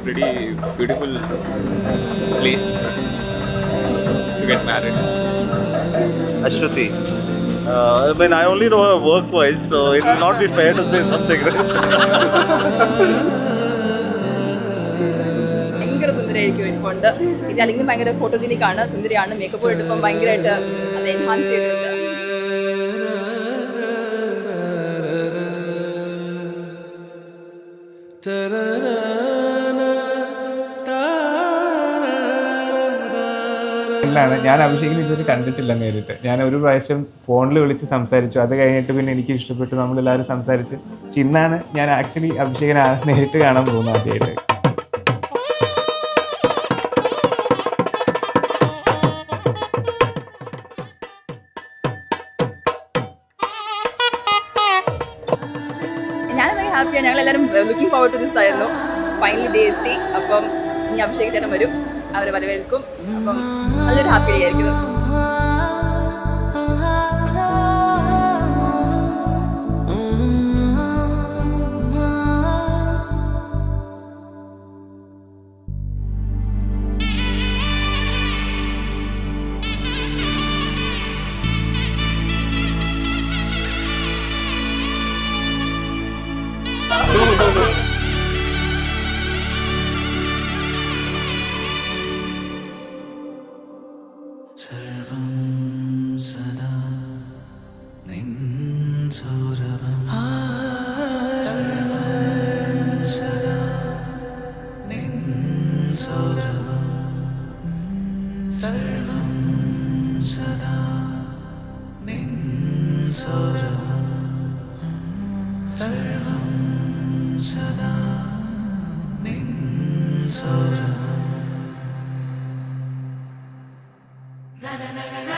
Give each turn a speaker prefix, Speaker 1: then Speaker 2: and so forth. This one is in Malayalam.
Speaker 1: pretty beautiful place to get married.
Speaker 2: Ashwati. I mean, I only know her work-wise, so it will not be fair to say something, right?
Speaker 3: ഭയങ്കര സുന്ദരിയായിരിക്കും ഇരിപ്പുണ്ട്. ഈ അല്ലെങ്കിൽ ഭയങ്കര ഫോട്ടോജനിക്കാണ്, സുന്ദരിയാണ്. മേക്കപ്പ് ഇട്ടിപ്പം ഭയങ്കരമായിട്ട് അത് എൻഹാൻസ് ചെയ്തിട്ടുണ്ട്.
Speaker 4: ഞാൻ അഭിഷേകിനെ ഇതുവരെ കണ്ടിട്ടില്ല നേരിട്ട്. ഞാൻ ഒരു പ്രാവശ്യം ഫോണിൽ വിളിച്ച് സംസാരിച്ചു. അത് കഴിഞ്ഞിട്ട് പിന്നെ എനിക്ക് ഇഷ്ടപ്പെട്ടു, നമ്മളെല്ലാവരും സംസാരിച്ച്. പക്ഷെ ഇന്നാണ് ഞാൻ ആക്ച്വലി അഭിഷേകിനെ നേരിട്ട് കാണാൻ പോകുന്നത് ആദ്യമായിട്ട്.
Speaker 3: ഞാൻ ഭയങ്കര ഹാപ്പിയാണ്. ഞങ്ങളെല്ലാവരും ലുക്കിംഗ് ഫോർവേഡ് ടു ദിസ് ആയിരുന്നു. ഫൈനലി ഡേ എത്തി. അപ്പം ഇനി അഭിഷേക് ചേട്ടൻ വരും, അവരെ വരവേൽക്കും. അപ്പം നല്ലൊരു ഹാപ്പി ഡേ ആയിരിക്കും.
Speaker 5: Na na na na na